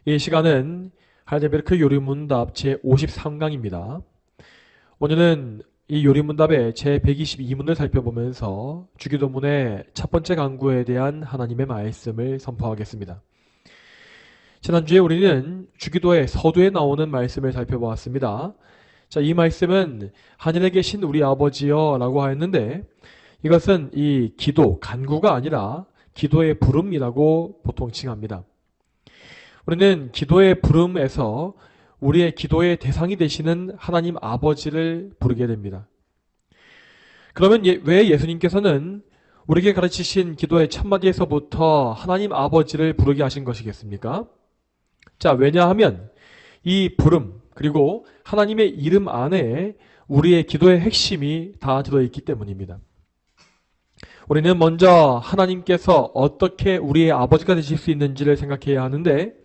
이 시간은 하이델베르크 요리문답 제53강입니다. 오늘은 이 요리문답의 제122문을 살펴보면서 주기도문의 첫 번째 강구에 대한 하나님의 말씀을 선포하겠습니다. 지난주에 우리는 주기도의 서두에 나오는 말씀을 살펴보았습니다. 자, 이 말씀은 하늘에 계신 우리 아버지여 라고 하였는데, 이것은 이 기도, 간구가 아니라 기도의 부름이라고 보통 칭합니다. 우리는 기도의 부름에서 우리의 기도의 대상이 되시는 하나님 아버지를 부르게 됩니다. 그러면 왜 예수님께서는 우리에게 가르치신 기도의 첫 마디에서부터 하나님 아버지를 부르게 하신 것이겠습니까? 자, 왜냐하면 이 부름 그리고 하나님의 이름 안에 우리의 기도의 핵심이 다 들어있기 때문입니다. 우리는 먼저 하나님께서 어떻게 우리의 아버지가 되실 수 있는지를 생각해야 하는데,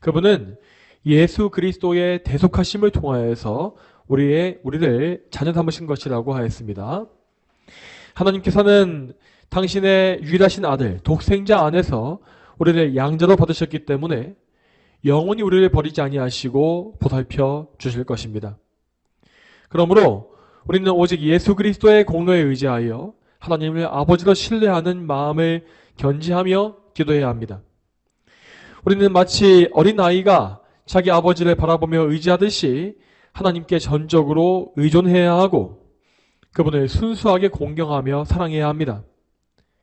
그분은 예수 그리스도의 대속하심을 통하여서 우리를 자녀 삼으신 것이라고 하였습니다. 하나님께서는 당신의 유일하신 아들, 독생자 안에서 우리를 양자로 받으셨기 때문에 영원히 우리를 버리지 아니하시고 보살펴 주실 것입니다. 그러므로 우리는 오직 예수 그리스도의 공로에 의지하여 하나님을 아버지로 신뢰하는 마음을 견지하며 기도해야 합니다. 우리는 마치 어린아이가 자기 아버지를 바라보며 의지하듯이 하나님께 전적으로 의존해야 하고 그분을 순수하게 공경하며 사랑해야 합니다.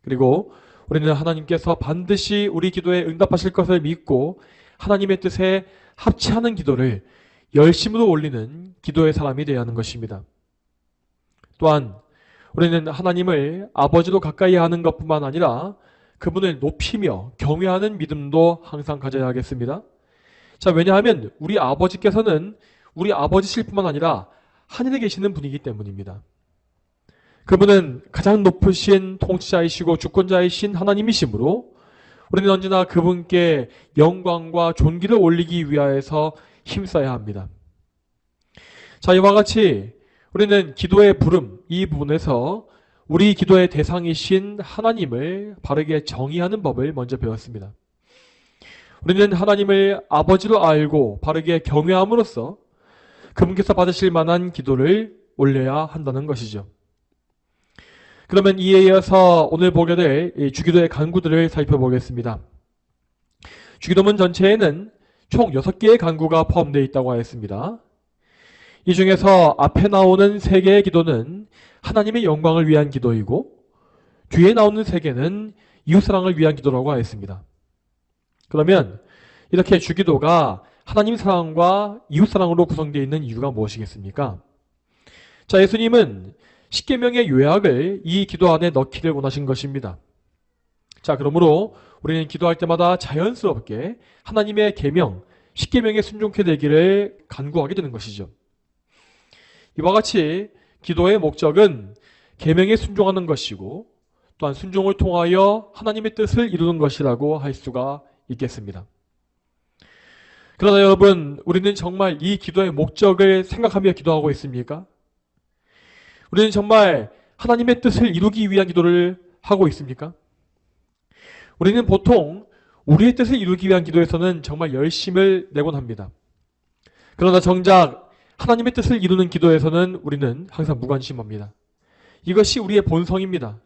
그리고 우리는 하나님께서 반드시 우리 기도에 응답하실 것을 믿고 하나님의 뜻에 합치하는 기도를 열심으로 올리는 기도의 사람이 되어야 하는 것입니다. 또한 우리는 하나님을 아버지로 가까이 하는 것뿐만 아니라 그분을 높이며 경외하는 믿음도 항상 가져야 하겠습니다. 자, 왜냐하면 우리 아버지께서는 우리 아버지실 뿐만 아니라 하늘에 계시는 분이기 때문입니다. 그분은 가장 높으신 통치자이시고 주권자이신 하나님이시므로 우리는 언제나 그분께 영광과 존귀를 올리기 위하여서 힘써야 합니다. 자, 이와 같이 우리는 기도의 부름, 이 부분에서 우리 기도의 대상이신 하나님을 바르게 정의하는 법을 먼저 배웠습니다. 우리는 하나님을 아버지로 알고 바르게 경외함으로써 그분께서 받으실 만한 기도를 올려야 한다는 것이죠. 그러면 이에 이어서 오늘 보게 될 주기도의 간구들을 살펴보겠습니다. 주기도문 전체에는 총 6개의 간구가 포함되어 있다고 하였습니다. 이 중에서 앞에 나오는 3개의 기도는 하나님의 영광을 위한 기도이고 뒤에 나오는 3개는 이웃사랑을 위한 기도라고 하였습니다. 그러면 이렇게 주기도가 하나님 사랑과 이웃사랑으로 구성되어 있는 이유가 무엇이겠습니까? 자, 예수님은 십계명의 요약을 이 기도 안에 넣기를 원하신 것입니다. 자, 그러므로 우리는 기도할 때마다 자연스럽게 하나님의 계명, 십계명에 순종케 되기를 간구하게 되는 것이죠. 이와 같이 기도의 목적은 계명에 순종하는 것이고 또한 순종을 통하여 하나님의 뜻을 이루는 것이라고 할 수가 있겠습니다. 그러나 여러분, 우리는 정말 이 기도의 목적을 생각하며 기도하고 있습니까? 우리는 정말 하나님의 뜻을 이루기 위한 기도를 하고 있습니까? 우리는 보통 우리의 뜻을 이루기 위한 기도에서는 정말 열심을 내곤 합니다. 그러나 정작 하나님의 뜻을 이루는 기도에서는 우리는 항상 무관심합니다. 이것이 우리의 본성입니다.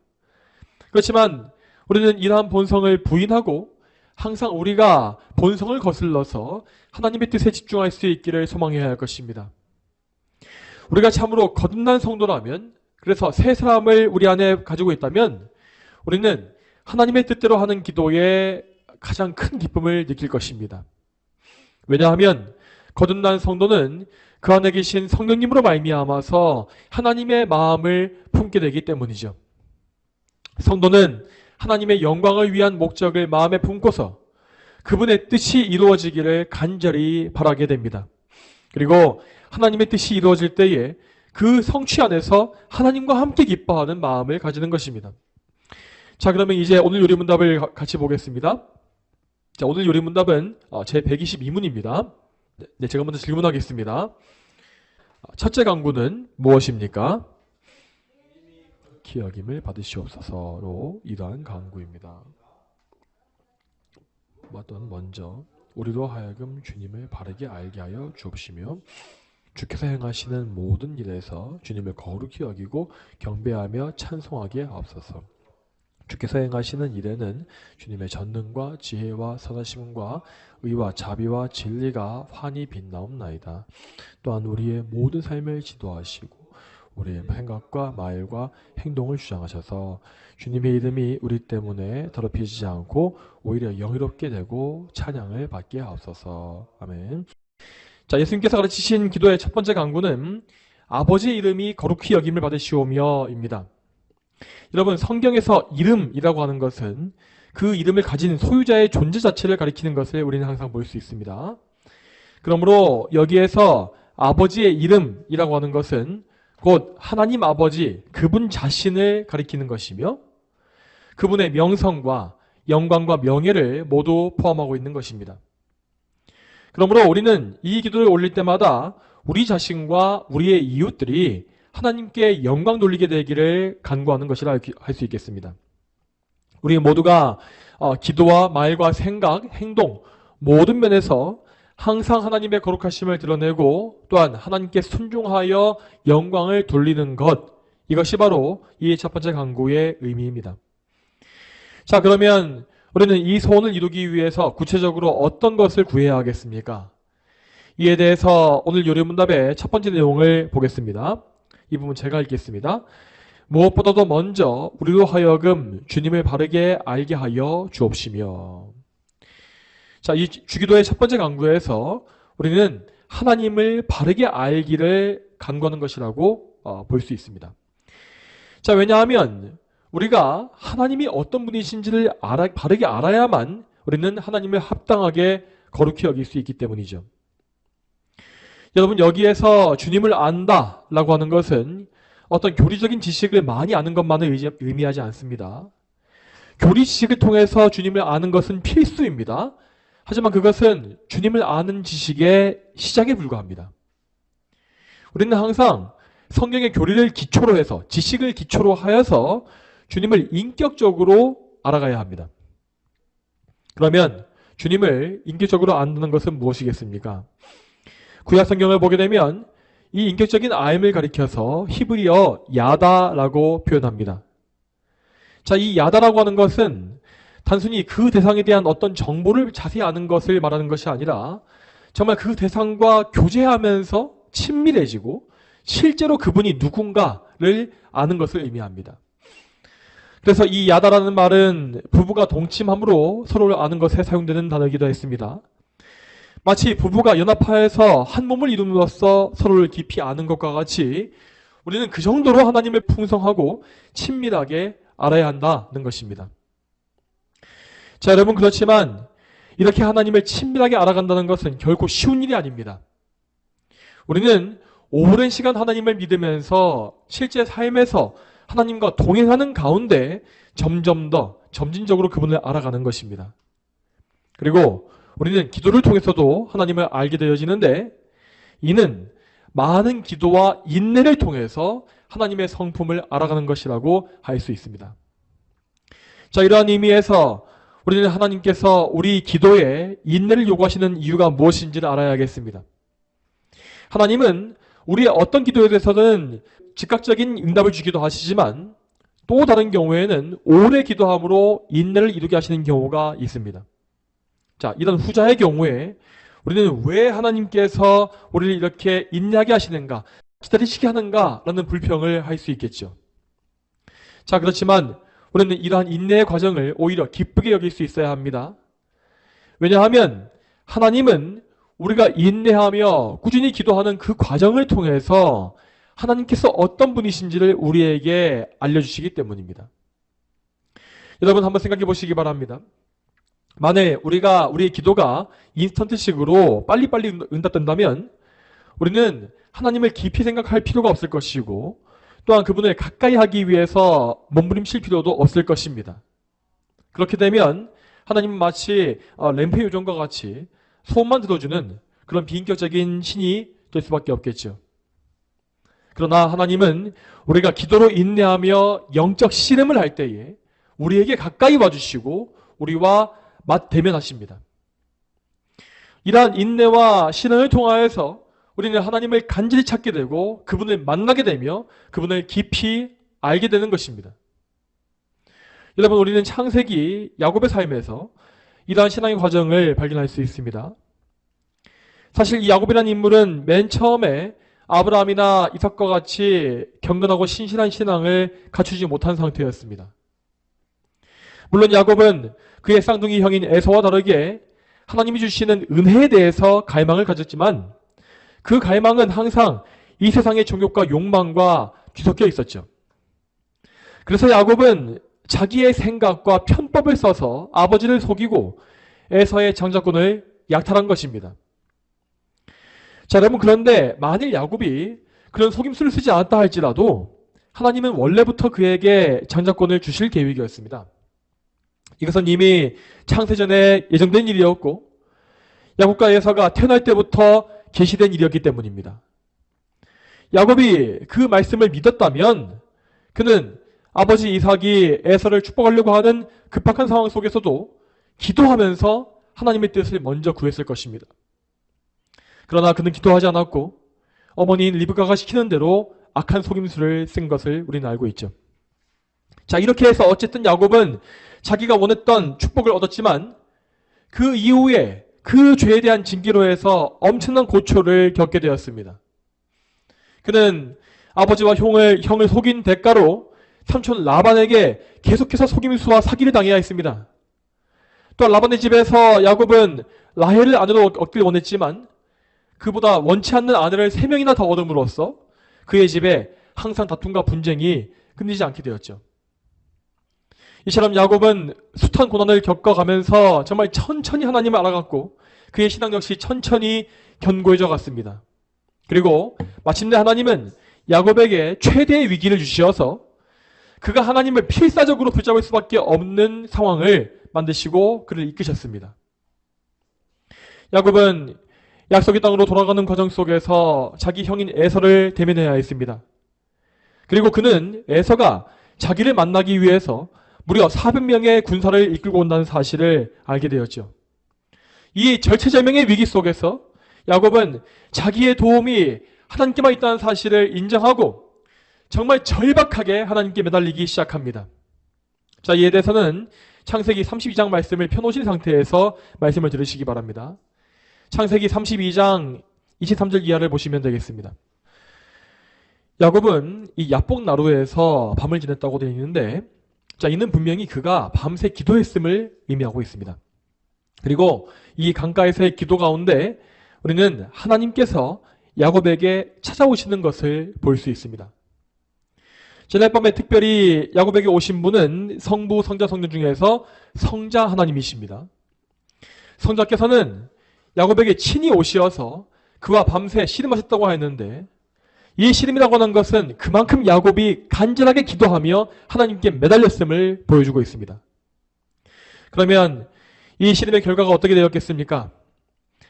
그렇지만 우리는 이러한 본성을 부인하고 항상 우리가 본성을 거슬러서 하나님의 뜻에 집중할 수 있기를 소망해야 할 것입니다. 우리가 참으로 거듭난 성도라면, 그래서 새 사람을 우리 안에 가지고 있다면 우리는 하나님의 뜻대로 하는 기도에 가장 큰 기쁨을 느낄 것입니다. 왜냐하면 거듭난 성도는 그 안에 계신 성령님으로 말미암아서 하나님의 마음을 품게 되기 때문이죠. 성도는 하나님의 영광을 위한 목적을 마음에 품고서 그분의 뜻이 이루어지기를 간절히 바라게 됩니다. 그리고 하나님의 뜻이 이루어질 때에 그 성취 안에서 하나님과 함께 기뻐하는 마음을 가지는 것입니다. 자, 그러면 이제 오늘 요리문답을 같이 보겠습니다. 자, 오늘 요리문답은 제122문입니다. 네, 제가 먼저 질문하겠습니다. 첫째 강구는 무엇입니까? 기여김을 받으시옵소서로 이러한 강구입니다. 먼저 우리로 하여금 주님을 바르게 알게 하여 주옵시며 주께서 행하시는 모든 일에서 주님을 거룩히 여기고 경배하며 찬송하게 하옵소서. 주께서 행하시는 일에는 주님의 전능과 지혜와 선하심과 의와 자비와 진리가 환히 빛나옵나이다. 또한 우리의 모든 삶을 지도하시고 우리의 생각과 말과 행동을 주장하셔서 주님의 이름이 우리 때문에 더럽혀지지 않고 오히려 영예롭게 되고 찬양을 받게 하옵소서. 아멘. 자, 예수님께서 가르치신 기도의 첫 번째 강구는 아버지의 이름이 거룩히 여김을 받으시오며 입니다. 여러분, 성경에서 이름이라고 하는 것은 그 이름을 가진 소유자의 존재 자체를 가리키는 것을 우리는 항상 볼 수 있습니다. 그러므로 여기에서 아버지의 이름이라고 하는 것은 곧 하나님 아버지, 그분 자신을 가리키는 것이며 그분의 명성과 영광과 명예를 모두 포함하고 있는 것입니다. 그러므로 우리는 이 기도를 올릴 때마다 우리 자신과 우리의 이웃들이 하나님께 영광 돌리게 되기를 간구하는 것이라 할 수 있겠습니다. 우리 모두가 기도와 말과 생각, 행동 모든 면에서 항상 하나님의 거룩하심을 드러내고 또한 하나님께 순종하여 영광을 돌리는 것, 이것이 바로 이 첫 번째 간구의 의미입니다. 자, 그러면 우리는 이 소원을 이루기 위해서 구체적으로 어떤 것을 구해야 하겠습니까? 이에 대해서 오늘 요리문답의 첫 번째 내용을 보겠습니다. 이 부분 제가 읽겠습니다. 무엇보다도 먼저 우리로 하여금 주님을 바르게 알게 하여 주옵시며. 자, 이 주기도의 첫 번째 간구에서 우리는 하나님을 바르게 알기를 간구하는 것이라고 볼 수 있습니다. 자, 왜냐하면 우리가 하나님이 어떤 분이신지를 바르게 알아야만 우리는 하나님을 합당하게 거룩히 여길 수 있기 때문이죠. 여러분, 여기에서 주님을 안다라고 하는 것은 어떤 교리적인 지식을 많이 아는 것만을 의미하지 않습니다. 교리 지식을 통해서 주님을 아는 것은 필수입니다. 하지만 그것은 주님을 아는 지식의 시작에 불과합니다. 우리는 항상 성경의 교리를 기초로 해서, 지식을 기초로 하여서 주님을 인격적으로 알아가야 합니다. 그러면 주님을 인격적으로 안다는 것은 무엇이겠습니까? 구약 성경을 보게 되면 이 인격적인 알을 가리켜서 히브리어 야다라고 표현합니다. 자, 이 야다라고 하는 것은 단순히 그 대상에 대한 어떤 정보를 자세히 아는 것을 말하는 것이 아니라 정말 그 대상과 교제하면서 친밀해지고 실제로 그분이 누군가를 아는 것을 의미합니다. 그래서 이 야다라는 말은 부부가 동침함으로 서로를 아는 것에 사용되는 단어이기도 했습니다. 마치 부부가 연합하여서 한 몸을 이룸으로써 서로를 깊이 아는 것과 같이 우리는 그 정도로 하나님을 풍성하고 친밀하게 알아야 한다는 것입니다. 자, 여러분, 그렇지만 이렇게 하나님을 친밀하게 알아간다는 것은 결코 쉬운 일이 아닙니다. 우리는 오랜 시간 하나님을 믿으면서 실제 삶에서 하나님과 동행하는 가운데 점점 더 점진적으로 그분을 알아가는 것입니다. 그리고 우리는 기도를 통해서도 하나님을 알게 되어지는데 이는 많은 기도와 인내를 통해서 하나님의 성품을 알아가는 것이라고 할 수 있습니다. 자, 이러한 의미에서 우리는 하나님께서 우리 기도에 인내를 요구하시는 이유가 무엇인지를 알아야겠습니다. 하나님은 우리의 어떤 기도에 대해서는 즉각적인 응답을 주기도 하시지만 또 다른 경우에는 오래 기도함으로 인내를 이루게 하시는 경우가 있습니다. 자, 이런 후자의 경우에 우리는 왜 하나님께서 우리를 이렇게 인내하게 하시는가, 기다리시게 하는가라는 불평을 할 수 있겠죠. 자, 그렇지만 우리는 이러한 인내의 과정을 오히려 기쁘게 여길 수 있어야 합니다. 왜냐하면 하나님은 우리가 인내하며 꾸준히 기도하는 그 과정을 통해서 하나님께서 어떤 분이신지를 우리에게 알려주시기 때문입니다. 여러분, 한번 생각해 보시기 바랍니다. 만약 우리의 기도가 인스턴트식으로 빨리빨리 응답된다면 우리는 하나님을 깊이 생각할 필요가 없을 것이고 또한 그분을 가까이 하기 위해서 몸부림칠 필요도 없을 것입니다. 그렇게 되면 하나님은 마치 램프 요정과 같이 소원만 들어주는 그런 비인격적인 신이 될 수밖에 없겠죠. 그러나 하나님은 우리가 기도로 인내하며 영적 씨름을 할 때에 우리에게 가까이 와주시고 우리와 맞대면하십니다. 이러한 인내와 신앙을 통하여서 우리는 하나님을 간절히 찾게 되고 그분을 만나게 되며 그분을 깊이 알게 되는 것입니다. 여러분, 우리는 창세기 야곱의 삶에서 이러한 신앙의 과정을 발견할 수 있습니다. 사실 이 야곱이라는 인물은 맨 처음에 아브라함이나 이삭과 같이 경건하고 신실한 신앙을 갖추지 못한 상태였습니다. 물론 야곱은 그의 쌍둥이 형인 에서와 다르게 하나님이 주시는 은혜에 대해서 갈망을 가졌지만 그 갈망은 항상 이 세상의 정욕과 욕망과 뒤섞여 있었죠. 그래서 야곱은 자기의 생각과 편법을 써서 아버지를 속이고 에서의 장자권을 약탈한 것입니다. 자, 여러분, 그런데 만일 야곱이 그런 속임수를 쓰지 않았다 할지라도 하나님은 원래부터 그에게 장자권을 주실 계획이었습니다. 이것은 이미 창세전에 예정된 일이었고 야곱과 에서가 태어날 때부터 계시된 일이었기 때문입니다. 야곱이 그 말씀을 믿었다면 그는 아버지 이삭이 에서를 축복하려고 하는 급박한 상황 속에서도 기도하면서 하나님의 뜻을 먼저 구했을 것입니다. 그러나 그는 기도하지 않았고 어머니인 리브가가 시키는 대로 악한 속임수를 쓴 것을 우리는 알고 있죠. 자, 이렇게 해서 어쨌든 야곱은 자기가 원했던 축복을 얻었지만 그 이후에 그 죄에 대한 징계로 해서 엄청난 고초를 겪게 되었습니다. 그는 아버지와 형을 속인 대가로 삼촌 라반에게 계속해서 속임수와 사기를 당해야 했습니다. 또 라반의 집에서 야곱은 라헬을 아내로 얻길 원했지만 그보다 원치 않는 아내를 3명이나 더 얻음으로써 그의 집에 항상 다툼과 분쟁이 끊이지 않게 되었죠. 이처럼 야곱은 숱한 고난을 겪어가면서 정말 천천히 하나님을 알아갔고 그의 신앙 역시 천천히 견고해져 갔습니다. 그리고 마침내 하나님은 야곱에게 최대의 위기를 주시어서 그가 하나님을 필사적으로 붙잡을 수밖에 없는 상황을 만드시고 그를 이끄셨습니다. 야곱은 약속의 땅으로 돌아가는 과정 속에서 자기 형인 에서를 대면해야 했습니다. 그리고 그는 에서가 자기를 만나기 위해서 무려 400명의 군사를 이끌고 온다는 사실을 알게 되었죠. 이 절체절명의 위기 속에서 야곱은 자기의 도움이 하나님께만 있다는 사실을 인정하고 정말 절박하게 하나님께 매달리기 시작합니다. 자, 이에 대해서는 창세기 32장 말씀을 펴놓으신 상태에서 말씀을 들으시기 바랍니다. 창세기 32장 23절 이하를 보시면 되겠습니다. 야곱은 이 야복 나루에서 밤을 지냈다고 되어 있는데, 자, 이는 분명히 그가 밤새 기도했음을 의미하고 있습니다. 그리고 이 강가에서의 기도 가운데 우리는 하나님께서 야곱에게 찾아오시는 것을 볼 수 있습니다. 지난 밤에 특별히 야곱에게 오신 분은 성부, 성자, 성령 중에서 성자 하나님이십니다. 성자께서는 야곱에게 친히 오시어서 그와 밤새 씨름하셨다고 하였는데 이 씨름이라고 하는 것은 그만큼 야곱이 간절하게 기도하며 하나님께 매달렸음을 보여주고 있습니다. 그러면 이 씨름의 결과가 어떻게 되었겠습니까?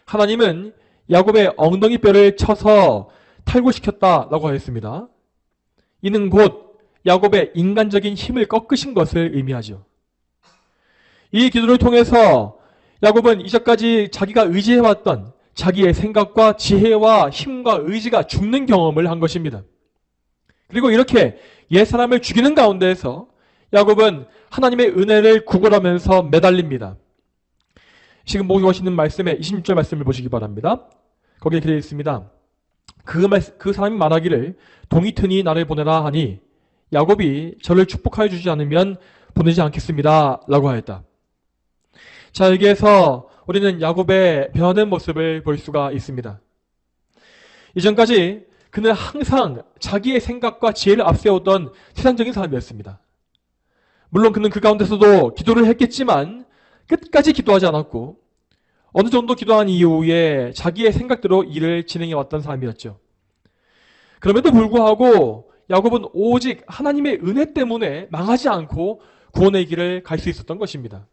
하나님은 야곱의 엉덩이 뼈를 쳐서 탈구시켰다라고 하였습니다. 이는 곧 야곱의 인간적인 힘을 꺾으신 것을 의미하죠. 이 기도를 통해서 야곱은 이전까지 자기가 의지해왔던 자기의 생각과 지혜와 힘과 의지가 죽는 경험을 한 것입니다. 그리고 이렇게 옛사람을 죽이는 가운데에서 야곱은 하나님의 은혜를 구걸하면서 매달립니다. 지금 보시는 말씀에 26절 말씀을 보시기 바랍니다. 거기에 기록되어 있습니다. 그 사람이 말하기를 동이 트니 나를 보내라 하니 야곱이 저를 축복하여 주지 않으면 보내지 않겠습니다 라고 하였다. 자, 여기에서 우리는 야곱의 변화된 모습을 볼 수가 있습니다. 이전까지 그는 항상 자기의 생각과 지혜를 앞세우던 세상적인 사람이었습니다. 물론 그는 그 가운데서도 기도를 했겠지만 끝까지 기도하지 않았고 어느 정도 기도한 이후에 자기의 생각대로 일을 진행해 왔던 사람이었죠. 그럼에도 불구하고 야곱은 오직 하나님의 은혜 때문에 망하지 않고 구원의 길을 갈 수 있었던 것입니다.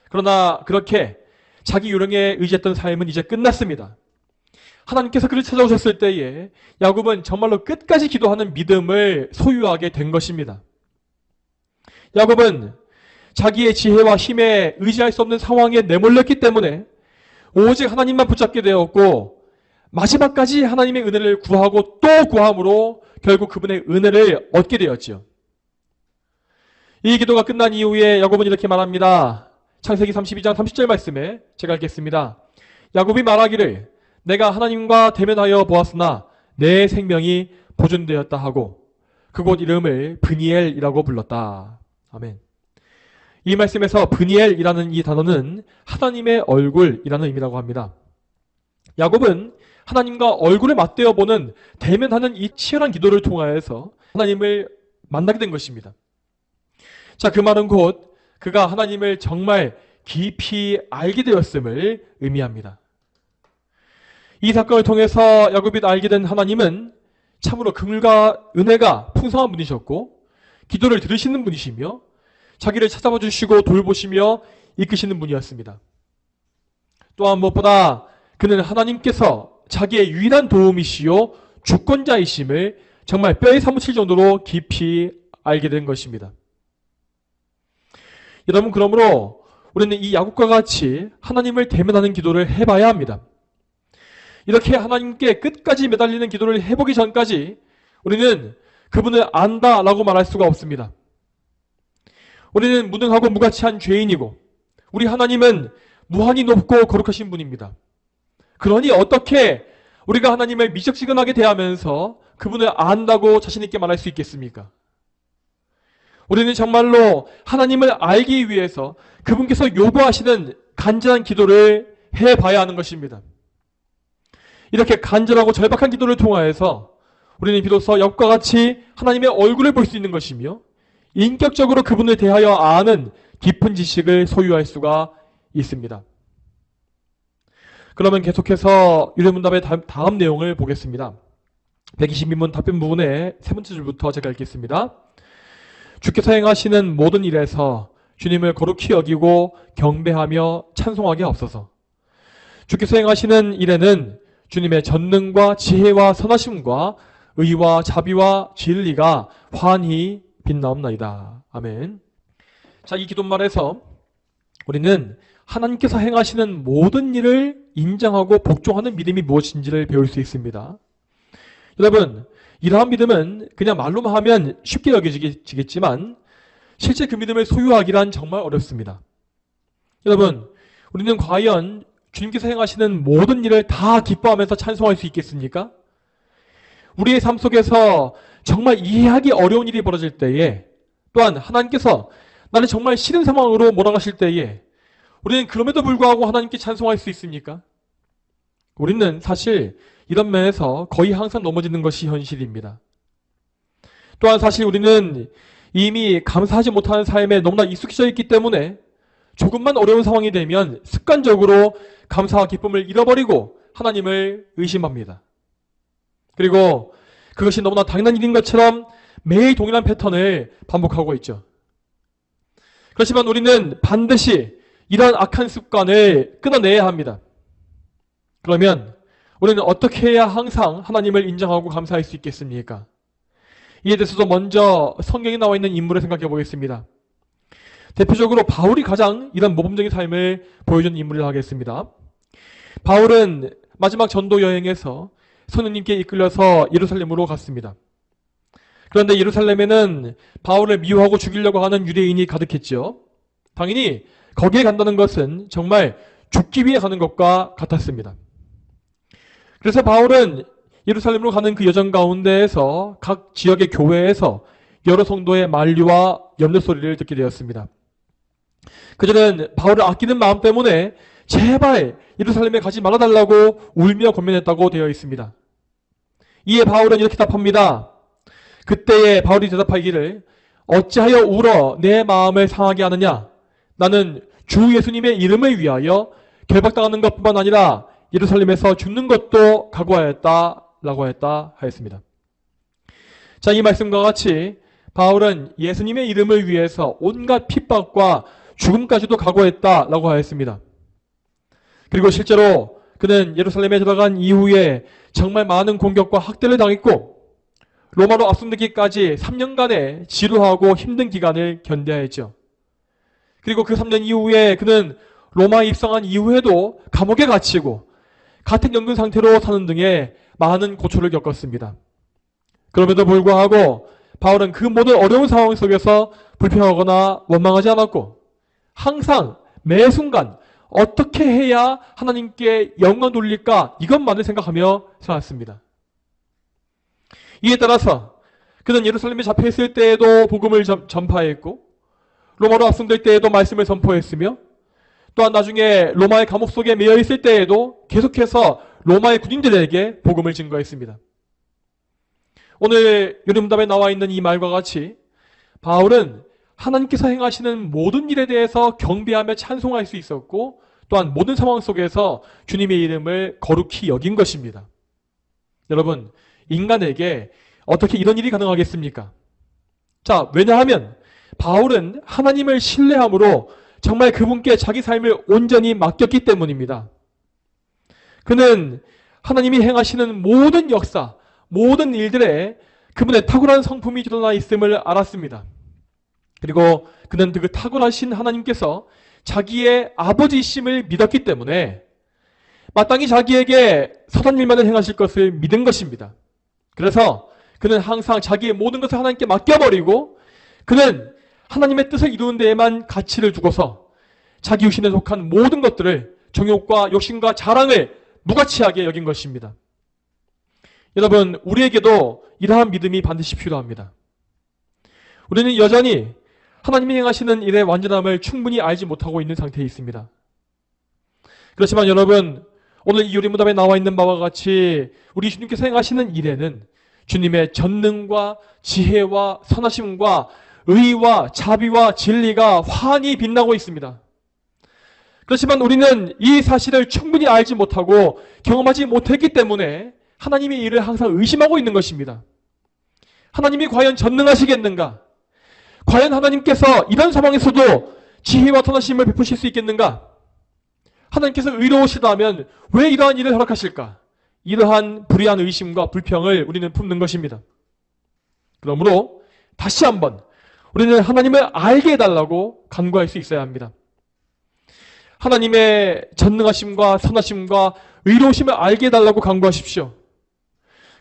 그러나 그렇게 자기 요령에 의지했던 삶은 이제 끝났습니다. 하나님께서 그를 찾아오셨을 때에 야곱은 정말로 끝까지 기도하는 믿음을 소유하게 된 것입니다. 야곱은 자기의 지혜와 힘에 의지할 수 없는 상황에 내몰렸기 때문에 오직 하나님만 붙잡게 되었고 마지막까지 하나님의 은혜를 구하고 또 구함으로 결국 그분의 은혜를 얻게 되었지요. 이 기도가 끝난 이후에 야곱은 이렇게 말합니다. 창세기 32장 30절 말씀에 제가 읽겠습니다. 야곱이 말하기를 내가 하나님과 대면하여 보았으나 내 생명이 보존되었다 하고 그곳 이름을 브니엘이라고 불렀다. 아멘. 이 말씀에서 브니엘이라는 이 단어는 하나님의 얼굴이라는 의미라고 합니다. 야곱은 하나님과 얼굴을 맞대어 보는 대면하는 이 치열한 기도를 통하여서 하나님을 만나게 된 것입니다. 자, 그 말은 곧 그가 하나님을 정말 깊이 알게 되었음을 의미합니다. 이 사건을 통해서 야곱이 알게 된 하나님은 참으로 긍휼과 은혜가 풍성한 분이셨고 기도를 들으시는 분이시며 자기를 찾아봐 주시고 돌보시며 이끄시는 분이었습니다. 또한 무엇보다 그는 하나님께서 자기의 유일한 도움이시요 주권자이심을 정말 뼈에 사무칠 정도로 깊이 알게 된 것입니다. 여러분, 그러므로 우리는 이 야곱과 같이 하나님을 대면하는 기도를 해봐야 합니다. 이렇게 하나님께 끝까지 매달리는 기도를 해보기 전까지 우리는 그분을 안다라고 말할 수가 없습니다. 우리는 무능하고 무가치한 죄인이고 우리 하나님은 무한히 높고 거룩하신 분입니다. 그러니 어떻게 우리가 하나님을 미적지근하게 대하면서 그분을 안다고 자신 있게 말할 수 있겠습니까? 우리는 정말로 하나님을 알기 위해서 그분께서 요구하시는 간절한 기도를 해봐야 하는 것입니다. 이렇게 간절하고 절박한 기도를 통하여서 우리는 비로소 야곱과 같이 하나님의 얼굴을 볼 수 있는 것이며 인격적으로 그분을 대하여 아는 깊은 지식을 소유할 수가 있습니다. 그러면 계속해서 유래문답의 다음 내용을 보겠습니다. 122문 답변 부분의 세 번째 줄부터 제가 읽겠습니다. 주께서 행하시는 모든 일에서 주님을 거룩히 여기고 경배하며 찬송하게 없어서 주께서 행하시는 일에는 주님의 전능과 지혜와 선하심과 의와 자비와 진리가 환히 빛나옵나이다. 아멘. 자, 이 기도말에서 우리는 하나님께서 행하시는 모든 일을 인정하고 복종하는 믿음이 무엇인지를 배울 수 있습니다. 여러분, 이러한 믿음은 그냥 말로만 하면 쉽게 여겨지겠지만 실제 그 믿음을 소유하기란 정말 어렵습니다. 여러분, 우리는 과연 주님께서 행하시는 모든 일을 다 기뻐하면서 찬송할 수 있겠습니까? 우리의 삶 속에서 정말 이해하기 어려운 일이 벌어질 때에 또한 하나님께서 나는 정말 싫은 상황으로 몰아가실 때에 우리는 그럼에도 불구하고 하나님께 찬송할 수 있습니까? 우리는 사실 이런 면에서 거의 항상 넘어지는 것이 현실입니다. 또한 사실 우리는 이미 감사하지 못하는 삶에 너무나 익숙해져 있기 때문에 조금만 어려운 상황이 되면 습관적으로 감사와 기쁨을 잃어버리고 하나님을 의심합니다. 그리고 그것이 너무나 당연한 일인 것처럼 매일 동일한 패턴을 반복하고 있죠. 그렇지만 우리는 반드시 이러한 악한 습관을 끊어내야 합니다. 그러면 우리는 어떻게 해야 항상 하나님을 인정하고 감사할 수 있겠습니까? 이에 대해서도 먼저 성경에 나와 있는 인물을 생각해 보겠습니다. 대표적으로 바울이 가장 이런 모범적인 삶을 보여준 인물을 하겠습니다. 바울은 마지막 전도 여행에서 성령님께 이끌려서 예루살렘으로 갔습니다. 그런데 예루살렘에는 바울을 미워하고 죽이려고 하는 유대인이 가득했죠. 당연히 거기에 간다는 것은 정말 죽기 위해 가는 것과 같았습니다. 그래서 바울은 예루살렘으로 가는 그 여정 가운데에서 각 지역의 교회에서 여러 성도의 만류와 염려 소리를 듣게 되었습니다. 그들은 바울을 아끼는 마음 때문에 제발 예루살렘에 가지 말아달라고 울며 권면했다고 되어 있습니다. 이에 바울은 이렇게 답합니다. 그때에 바울이 대답하기를 어찌하여 울어 내 마음을 상하게 하느냐? 나는 주 예수님의 이름을 위하여 결박당하는 것뿐만 아니라 예루살렘에서 죽는 것도 각오하였다라고 했다 하였습니다. 자, 이 말씀과 같이 바울은 예수님의 이름을 위해서 온갖 핍박과 죽음까지도 각오했다라고 하였습니다. 그리고 실제로 그는 예루살렘에 들어간 이후에 정말 많은 공격과 학대를 당했고 로마로 압송되기까지 3년간의 지루하고 힘든 기간을 견뎌야 했죠. 그리고 그 3년 이후에 그는 로마에 입성한 이후에도 감옥에 갇히고 가택연금 상태로 사는 등의 많은 고초를 겪었습니다. 그럼에도 불구하고 바울은 그 모든 어려운 상황 속에서 불평하거나 원망하지 않았고 항상 매 순간 어떻게 해야 하나님께 영광 돌릴까 이것만을 생각하며 살았습니다. 이에 따라서 그는 예루살렘에 잡혀있을 때에도 복음을 전파했고 로마로 압송될 때에도 말씀을 선포했으며 또한 나중에 로마의 감옥 속에 매여 있을 때에도 계속해서 로마의 군인들에게 복음을 증거했습니다. 오늘 요림답에 나와 있는 이 말과 같이 바울은 하나님께서 행하시는 모든 일에 대해서 경배하며 찬송할 수 있었고 또한 모든 상황 속에서 주님의 이름을 거룩히 여긴 것입니다. 여러분, 인간에게 어떻게 이런 일이 가능하겠습니까? 자, 왜냐하면 바울은 하나님을 신뢰함으로 정말 그분께 자기 삶을 온전히 맡겼기 때문입니다. 그는 하나님이 행하시는 모든 역사, 모든 일들에 그분의 탁월한 성품이 드러나 있음을 알았습니다. 그리고 그는 그 탁월하신 하나님께서 자기의 아버지이심을 믿었기 때문에 마땅히 자기에게 선한 일만을 행하실 것을 믿은 것입니다. 그래서 그는 항상 자기의 모든 것을 하나님께 맡겨버리고 그는 하나님의 뜻을 이루는 데에만 가치를 두고서 자기 육신에 속한 모든 것들을 정욕과 욕심과 자랑을 무가치하게 여긴 것입니다. 여러분, 우리에게도 이러한 믿음이 반드시 필요합니다. 우리는 여전히 하나님이 행하시는 일의 완전함을 충분히 알지 못하고 있는 상태에 있습니다. 그렇지만 여러분, 오늘 이 요리무담에 나와 있는 바와 같이 우리 주님께서 행하시는 일에는 주님의 전능과 지혜와 선하심과 의와 자비와 진리가 환히 빛나고 있습니다. 그렇지만 우리는 이 사실을 충분히 알지 못하고 경험하지 못했기 때문에 하나님의 일을 항상 의심하고 있는 것입니다. 하나님이 과연 전능하시겠는가? 과연 하나님께서 이런 상황에서도 지혜와 선하심을 베푸실 수 있겠는가? 하나님께서 의로우시다면 왜 이러한 일을 허락하실까? 이러한 불의한 의심과 불평을 우리는 품는 것입니다. 그러므로 다시 한번 우리는 하나님을 알게 해달라고 간구할 수 있어야 합니다. 하나님의 전능하심과 선하심과 의로우심을 알게 해달라고 간구하십시오.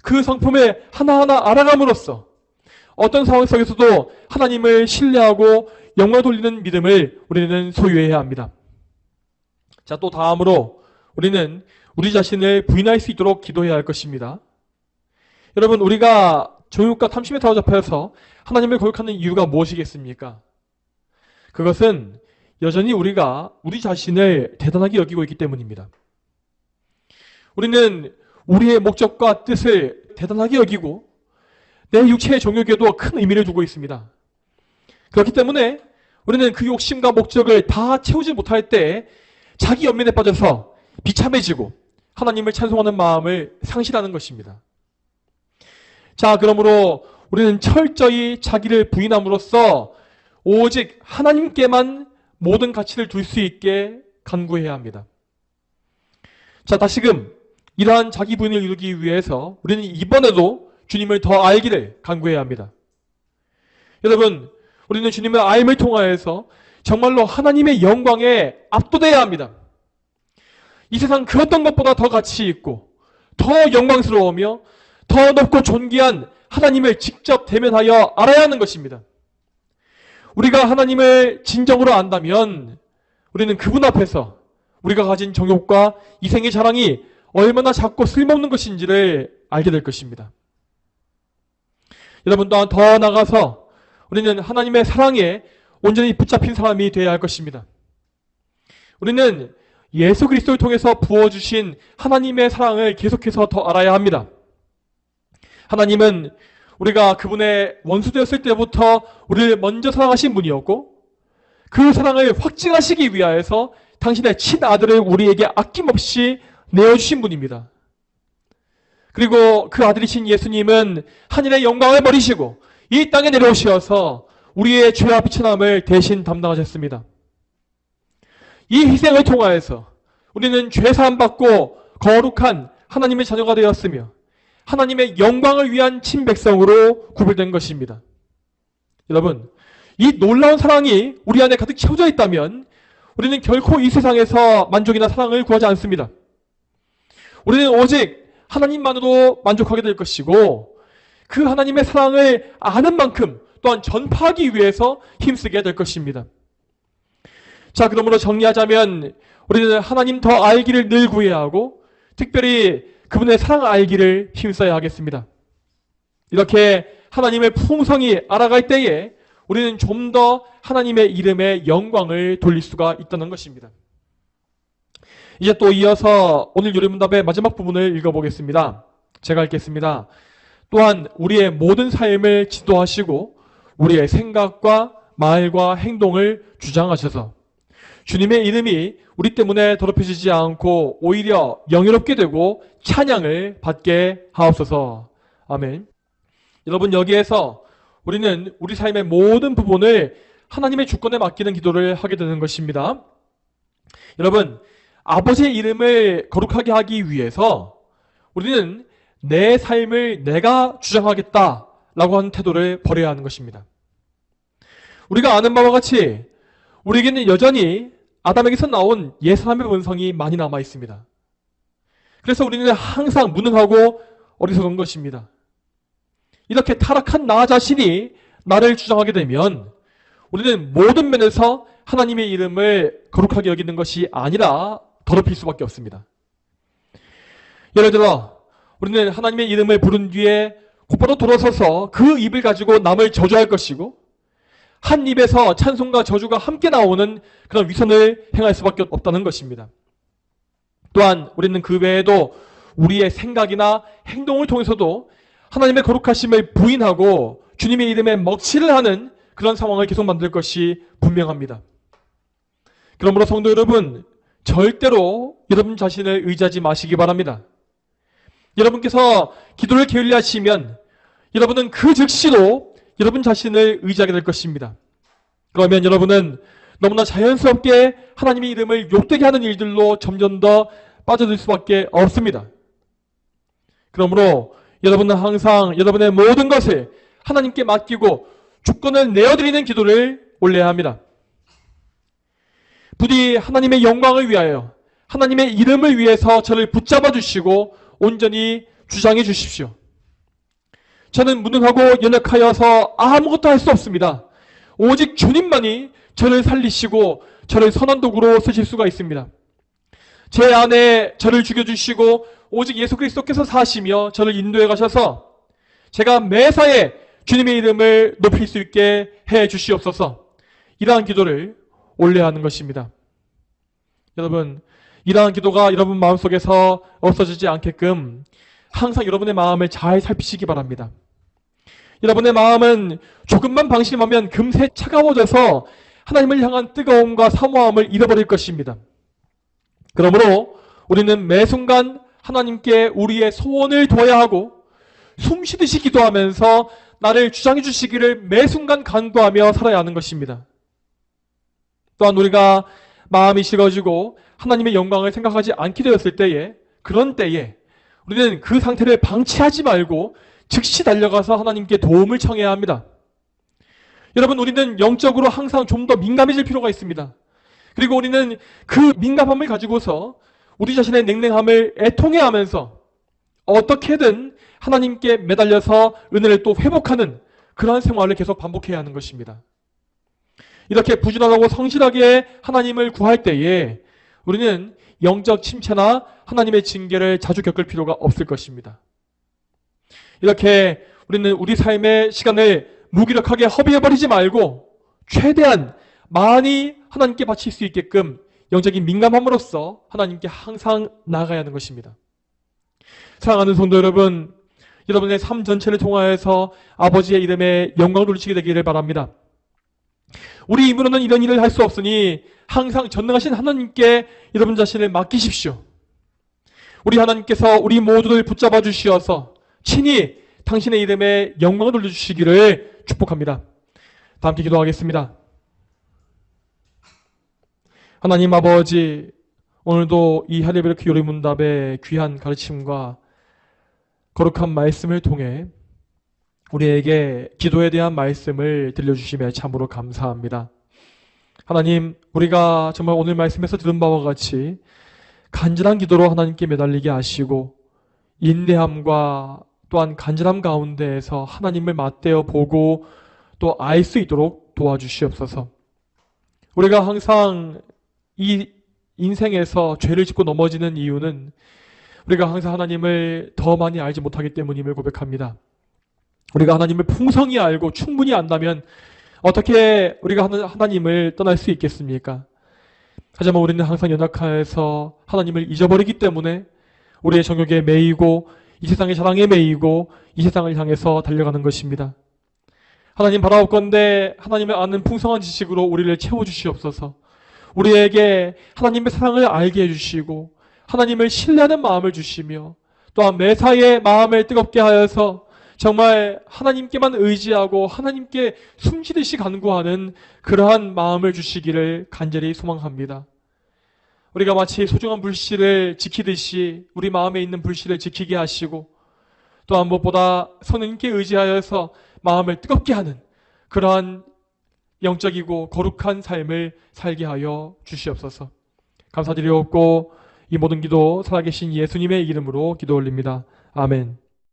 그 성품을 하나하나 알아감으로써 어떤 상황 속에서도 하나님을 신뢰하고 영광 돌리는 믿음을 우리는 소유해야 합니다. 자, 또 다음으로 우리는 우리 자신을 부인할 수 있도록 기도해야 할 것입니다. 여러분, 우리가 정욕과 탐심에 사로잡혀서 하나님을 거역하는 이유가 무엇이겠습니까? 그것은 여전히 우리가 우리 자신을 대단하게 여기고 있기 때문입니다. 우리는 우리의 목적과 뜻을 대단하게 여기고 내 육체의 정욕에도 큰 의미를 두고 있습니다. 그렇기 때문에 우리는 그 욕심과 목적을 다 채우지 못할 때 자기 연민에 빠져서 비참해지고 하나님을 찬송하는 마음을 상실하는 것입니다. 자, 그러므로 우리는 철저히 자기를 부인함으로써 오직 하나님께만 모든 가치를 둘 수 있게 간구해야 합니다. 자, 다시금 이러한 자기 부인을 이루기 위해서 우리는 이번에도 주님을 더 알기를 간구해야 합니다. 여러분, 우리는 주님의 알을 통하여서 정말로 하나님의 영광에 압도돼야 합니다. 이 세상 그 어떤 것보다 더 가치 있고 더 영광스러우며 더 높고 존귀한 하나님을 직접 대면하여 알아야 하는 것입니다. 우리가 하나님을 진정으로 안다면 우리는 그분 앞에서 우리가 가진 정욕과 이생의 자랑이 얼마나 작고 쓸모없는 것인지를 알게 될 것입니다. 여러분, 또한 더 나아가서 우리는 하나님의 사랑에 온전히 붙잡힌 사람이 되어야 할 것입니다. 우리는 예수 그리스도를 통해서 부어주신 하나님의 사랑을 계속해서 더 알아야 합니다. 하나님은 우리가 그분의 원수되었을 때부터 우리를 먼저 사랑하신 분이었고 그 사랑을 확증하시기 위하여서 당신의 친아들을 우리에게 아낌없이 내어주신 분입니다. 그리고 그 아들이신 예수님은 하늘의 영광을 버리시고 이 땅에 내려오셔서 우리의 죄와 비천함을 대신 담당하셨습니다. 이 희생을 통하여서 우리는 죄사함 받고 거룩한 하나님의 자녀가 되었으며 하나님의 영광을 위한 친백성으로 구별된 것입니다. 여러분, 이 놀라운 사랑이 우리 안에 가득 채워져 있다면 우리는 결코 이 세상에서 만족이나 사랑을 구하지 않습니다. 우리는 오직 하나님만으로 만족하게 될 것이고 그 하나님의 사랑을 아는 만큼 또한 전파하기 위해서 힘쓰게 될 것입니다. 자, 그러므로 정리하자면 우리는 하나님 더 알기를 늘 구해야 하고 특별히 그분의 사랑 알기를 힘써야 하겠습니다. 이렇게 하나님의 풍성히 알아갈 때에 우리는 좀 더 하나님의 이름에 영광을 돌릴 수가 있다는 것입니다. 이제 또 이어서 오늘 요리문답의 마지막 부분을 읽어보겠습니다. 제가 읽겠습니다. 또한 우리의 모든 삶을 지도하시고 우리의 생각과 말과 행동을 주장하셔서 주님의 이름이 우리 때문에 더럽혀지지 않고 오히려 영예롭게 되고 찬양을 받게 하옵소서. 아멘. 여러분, 여기에서 우리는 우리 삶의 모든 부분을 하나님의 주권에 맡기는 기도를 하게 되는 것입니다. 여러분, 아버지의 이름을 거룩하게 하기 위해서 우리는 내 삶을 내가 주장하겠다라고 하는 태도를 버려야 하는 것입니다. 우리가 아는 바와 같이 우리에게는 여전히 아담에게서 나온 옛사람의 본성이 많이 남아 있습니다. 그래서 우리는 항상 무능하고 어리석은 것입니다. 이렇게 타락한 나 자신이 나를 주장하게 되면 우리는 모든 면에서 하나님의 이름을 거룩하게 여기는 것이 아니라 더럽힐 수밖에 없습니다. 예를 들어 우리는 하나님의 이름을 부른 뒤에 곧바로 돌아서서 그 입을 가지고 남을 저주할 것이고 한 입에서 찬송과 저주가 함께 나오는 그런 위선을 행할 수밖에 없다는 것입니다. 또한 우리는 그 외에도 우리의 생각이나 행동을 통해서도 하나님의 거룩하심을 부인하고 주님의 이름에 먹칠을 하는 그런 상황을 계속 만들 것이 분명합니다. 그러므로 성도 여러분, 절대로 여러분 자신을 의지하지 마시기 바랍니다. 여러분께서 기도를 게을리하시면 여러분은 그 즉시로 여러분 자신을 의지하게 될 것입니다. 그러면 여러분은 너무나 자연스럽게 하나님의 이름을 욕되게 하는 일들로 점점 더 빠져들 수밖에 없습니다. 그러므로 여러분은 항상 여러분의 모든 것을 하나님께 맡기고 주권을 내어드리는 기도를 올려야 합니다. 부디 하나님의 영광을 위하여 하나님의 이름을 위해서 저를 붙잡아 주시고 온전히 주장해 주십시오. 저는 무능하고 연약하여서 아무것도 할 수 없습니다. 오직 주님만이 저를 살리시고 저를 선한 도구로 쓰실 수가 있습니다. 제 안에 저를 죽여주시고 오직 예수 그리스도께서 사시며 저를 인도해 가셔서 제가 매사에 주님의 이름을 높일 수 있게 해 주시옵소서. 이러한 기도를 올려야 하는 것입니다. 여러분, 이러한 기도가 여러분 마음속에서 없어지지 않게끔 항상 여러분의 마음을 잘 살피시기 바랍니다. 여러분의 마음은 조금만 방심하면 금세 차가워져서 하나님을 향한 뜨거움과 사모함을 잃어버릴 것입니다. 그러므로 우리는 매 순간 하나님께 우리의 소원을 둬야 하고 숨쉬듯이 기도하면서 나를 주장해 주시기를 매 순간 간구하며 살아야 하는 것입니다. 또한 우리가 마음이 식어지고 하나님의 영광을 생각하지 않게 되었을 때에, 그런 때에 우리는 그 상태를 방치하지 말고 즉시 달려가서 하나님께 도움을 청해야 합니다. 여러분, 우리는 영적으로 항상 좀 더 민감해질 필요가 있습니다. 그리고 우리는 그 민감함을 가지고서 우리 자신의 냉랭함을 애통해하면서 어떻게든 하나님께 매달려서 은혜를 또 회복하는 그러한 생활을 계속 반복해야 하는 것입니다. 이렇게 부지런하고 성실하게 하나님을 구할 때에 우리는 영적 침체나 하나님의 징계를 자주 겪을 필요가 없을 것입니다. 이렇게 우리는 우리 삶의 시간을 무기력하게 허비해버리지 말고 최대한 많이 하나님께 바칠 수 있게끔 영적인 민감함으로써 하나님께 항상 나아가야 하는 것입니다. 사랑하는 성도 여러분, 여러분의 삶 전체를 통하여서 아버지의 이름에 영광을 돌리시게 되기를 바랍니다. 우리 힘으로는 이런 일을 할 수 없으니 항상 전능하신 하나님께 여러분 자신을 맡기십시오. 우리 하나님께서 우리 모두를 붙잡아 주시어서 친히 당신의 이름에 영광을 돌려주시기를 축복합니다. 다 함께 기도하겠습니다. 하나님 아버지, 오늘도 이 할례베르크 요리문답의 귀한 가르침과 거룩한 말씀을 통해 우리에게 기도에 대한 말씀을 들려주심에 참으로 감사합니다. 하나님, 우리가 정말 오늘 말씀에서 들은 바와 같이 간절한 기도로 하나님께 매달리게 하시고 인내함과 또한 간절함 가운데에서 하나님을 맞대어 보고 또 알 수 있도록 도와주시옵소서. 우리가 항상 이 인생에서 죄를 짓고 넘어지는 이유는 우리가 항상 하나님을 더 많이 알지 못하기 때문임을 고백합니다. 우리가 하나님을 풍성히 알고 충분히 안다면 어떻게 우리가 하나님을 떠날 수 있겠습니까? 하지만 우리는 항상 연약해서 하나님을 잊어버리기 때문에 우리의 정욕에 매이고 이 세상의 자랑에 매이고 이 세상을 향해서 달려가는 것입니다. 하나님 바라옵건대 하나님을 아는 풍성한 지식으로 우리를 채워주시옵소서. 우리에게 하나님의 사랑을 알게 해주시고 하나님을 신뢰하는 마음을 주시며 또한 매사에 마음을 뜨겁게 하여서 정말 하나님께만 의지하고 하나님께 숨쉬듯이 간구하는 그러한 마음을 주시기를 간절히 소망합니다. 우리가 마치 소중한 불씨를 지키듯이 우리 마음에 있는 불씨를 지키게 하시고 또한 무엇보다 성령님께 의지하여서 마음을 뜨겁게 하는 그러한 영적이고 거룩한 삶을 살게 하여 주시옵소서. 감사드리옵고 이 모든 기도 살아계신 예수님의 이름으로 기도 올립니다. 아멘.